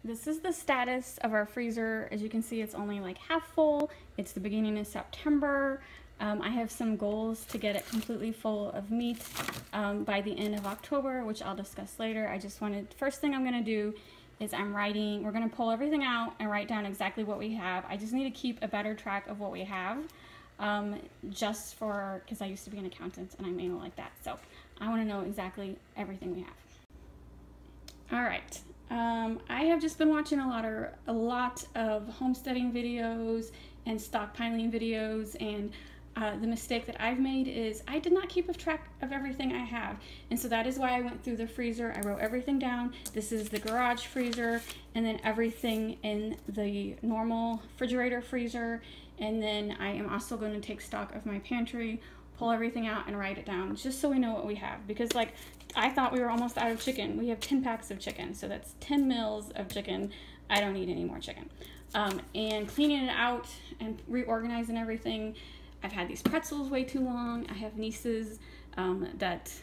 This is the status of our freezer. As you can see, it's only like half full. It's the beginning of September. I have some goals to get it completely full of meat by the end of October, which I'll discuss later. I just wanted, first thing I'm gonna do is we're gonna pull everything out and write down exactly what we have. I just need to keep a better track of what we have, because I used to be an accountant and I'm anal like that. So I wanna know exactly everything we have. All right. I have just been watching a lot of homesteading videos and stockpiling videos, and the mistake that I've made is I did not keep a track of everything I have, and so that is why I went through the freezer. I wrote everything down. This is the garage freezer, and then everything in the normal refrigerator freezer, and then I am also going to take stock of my pantry, pull everything out and write it down just so we know what we have, because like I thought we were almost out of chicken. We have 10 packs of chicken, so that's 10 meals of chicken. I don't need any more chicken. And cleaning it out and reorganizing everything. I've had these pretzels way too long. I have nieces that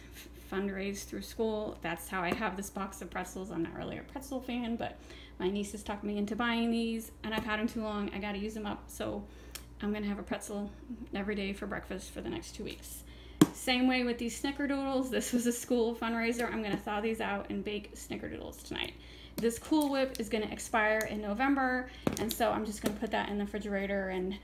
fundraise through school. That's how I have this box of pretzels. I'm not really a pretzel fan, but my nieces talked me into buying these, and I've had them too long. I gotta use them up, so I'm gonna have a pretzel every day for breakfast for the next 2 weeks. Same way with these snickerdoodles. This was a school fundraiser. I'm gonna thaw these out and bake snickerdoodles tonight. This Cool Whip is gonna expire in November, and so I'm just gonna put that in the refrigerator and,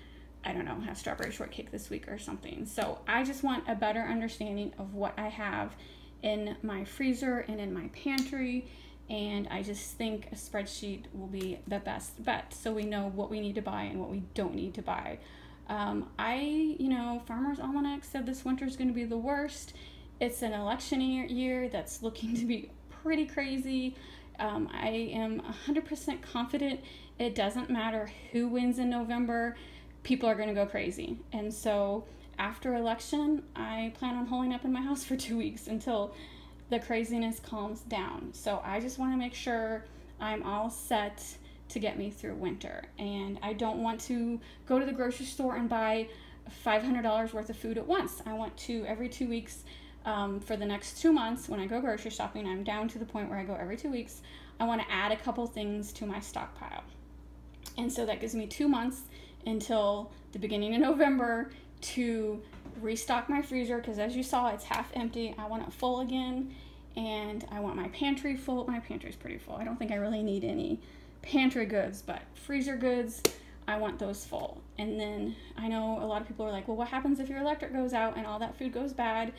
I don't know, have strawberry shortcake this week or something. So I just want a better understanding of what I have in my freezer and in my pantry, and I just think a spreadsheet will be the best bet so we know what we need to buy and what we don't need to buy. Farmer's Almanac said this winter is going to be the worst. It's an election year that's looking to be pretty crazy. I am 100% confident it doesn't matter who wins in November, people are going to go crazy. And so after election, I plan on holding up in my house for 2 weeks until the craziness calms down. So I just want to make sure I'm all set to get me through winter, and I don't want to go to the grocery store and buy $500 worth of food at once. I want to every 2 weeks for the next 2 months. When I go grocery shopping, I'm down to the point where I go every 2 weeks. I want to add a couple things to my stockpile, and so that gives me 2 months until the beginning of November to restock my freezer, because as you saw, it's half empty. I want it full again, and I want my pantry full. My pantry's pretty full. I don't think I really need any pantry goods, but freezer goods, I want those full. And then I know a lot of people are like, well, what happens if your electric goes out and all that food goes bad?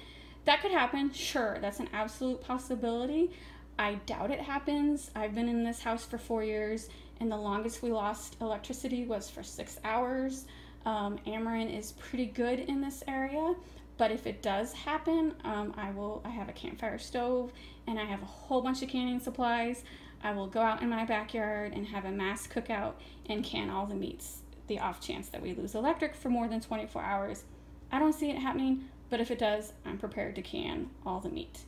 That could happen. Sure, that's an absolute possibility. I doubt it happens. I've been in this house for 4 years, and the longest we lost electricity was for 6 hours. Ameren is pretty good in this area, but if it does happen, I have a campfire stove, and I have a whole bunch of canning supplies. I will go out in my backyard and have a mass cookout and can all the meats, the off chance that we lose electric for more than 24 hours. I don't see it happening, but if it does, I'm prepared to can all the meat.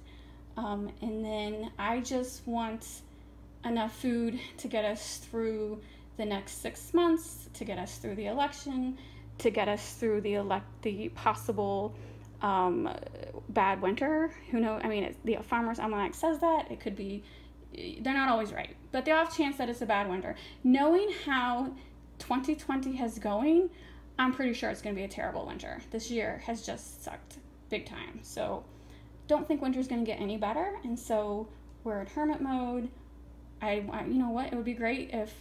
And then I just want enough food to get us through the next 6 months, to get us through the election, to get us through the possible bad winter. Who knows? I mean, the Farmer's Almanac says that. It could be, they're not always right, but the off chance that it's a bad winter. Knowing how 2020 has going, I'm pretty sure it's going to be a terrible winter. This year has just sucked big time. So don't think winter's going to get any better, and so we're in hermit mode. You know what? It would be great if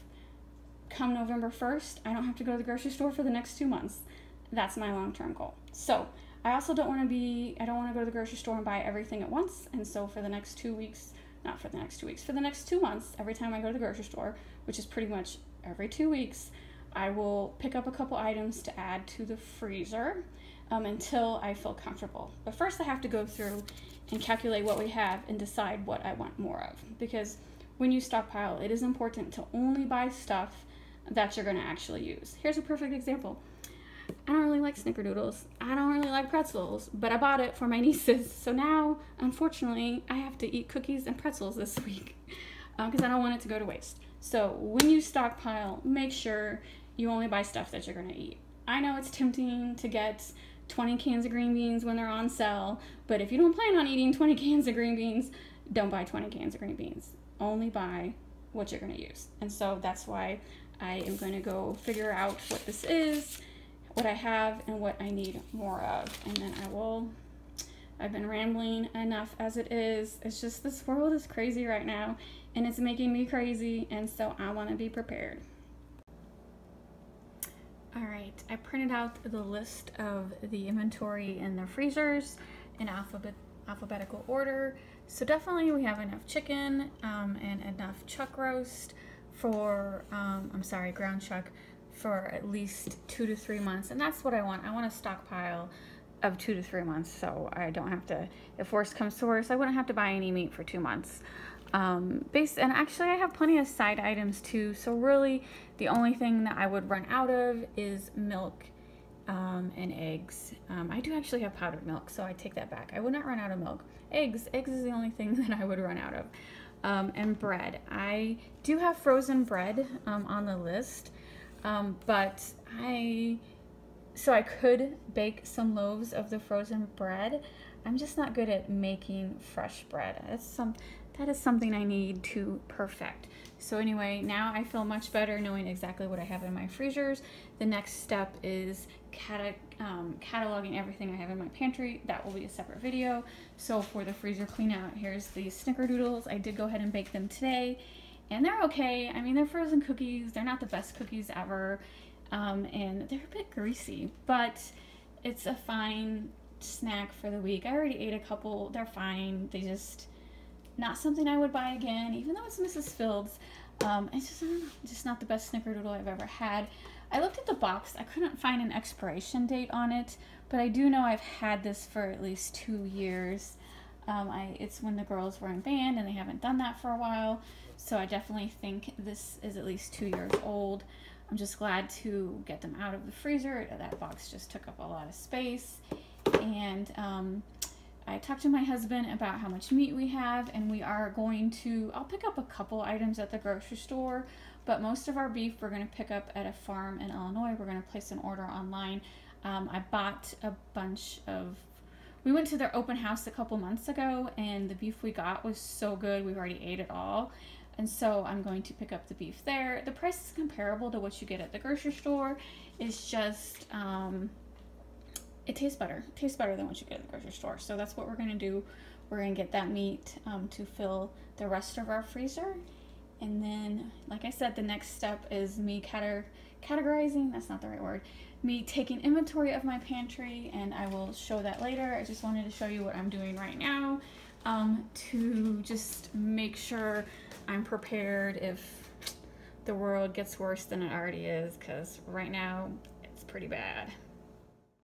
come November 1st, I don't have to go to the grocery store for the next 2 months. That's my long-term goal. So I also don't want to go to the grocery store and buy everything at once. And so for the next 2 weeks, not for the next 2 weeks, for the next 2 months, every time I go to the grocery store, which is pretty much every 2 weeks, I will pick up a couple items to add to the freezer until I feel comfortable. But first I have to go through and calculate what we have and decide what I want more of. Because when you stockpile, it is important to only buy stuff that you're going to actually use. Here's a perfect example. I don't really like snickerdoodles. I don't really like pretzels, but I bought it for my nieces. So now, unfortunately, I have to eat cookies and pretzels this week because I don't want it to go to waste. So when you stockpile, make sure you only buy stuff that you're going to eat. I know it's tempting to get 20 cans of green beans when they're on sale, but if you don't plan on eating 20 cans of green beans, don't buy 20 cans of green beans. Only buy what you're going to use. And so that's why I am going to go figure out what this is, what I have, and what I need more of. And then I've been rambling enough as it is. It's just, this world is crazy right now, and it's making me crazy, and so I want to be prepared. All right, I printed out the list of the inventory in the freezers in alphabetical order. So definitely we have enough chicken and enough chuck roast for, ground chuck for at least 2 to 3 months. And that's what I want. I want a stockpile of 2 to 3 months, so I don't have to, if worst comes to worst, I wouldn't have to buy any meat for 2 months. And actually I have plenty of side items too, so really the only thing that I would run out of is milk and eggs. I do actually have powdered milk, so I take that back. I would not run out of milk. Eggs is the only thing that I would run out of. And bread. I do have frozen bread on the list, so I could bake some loaves of the frozen bread. I'm just not good at making fresh bread. That is something I need to perfect. So anyway, now I feel much better knowing exactly what I have in my freezers. The next step is cataloging everything I have in my pantry. That will be a separate video. So for the freezer clean out, here's the snickerdoodles. I did go ahead and bake them today, and they're okay. I mean, they're frozen cookies. They're not the best cookies ever, and they're a bit greasy, but it's a fine snack for the week. I already ate a couple. They're fine. They just, not something I would buy again, even though it's Mrs. Fields. It's just, I don't know, just not the best snickerdoodle I've ever had. I looked at the box. I couldn't find an expiration date on it, but I do know I've had this for at least 2 years. It's when the girls were in band, and they haven't done that for a while, so I definitely think this is at least 2 years old. I'm just glad to get them out of the freezer. That box just took up a lot of space. And I talked to my husband about how much meat we have, and we are going to, I'll pick up a couple items at the grocery store, but most of our beef we're going to pick up at a farm in Illinois. We're going to place an order online. I bought a bunch of, we went to their open house a couple months ago, and the beef we got was so good. We already ate it all. And so I'm going to pick up the beef there. The price is comparable to what you get at the grocery store. It's just, it tastes better. It tastes better than what you get at the grocery store. So that's what we're going to do. We're going to get that meat to fill the rest of our freezer. And then, like I said, the next step is me categorizing. That's not the right word. Me taking inventory of my pantry, and I will show that later. I just wanted to show you what I'm doing right now to just make sure I'm prepared if the world gets worse than it already is, because right now it's pretty bad.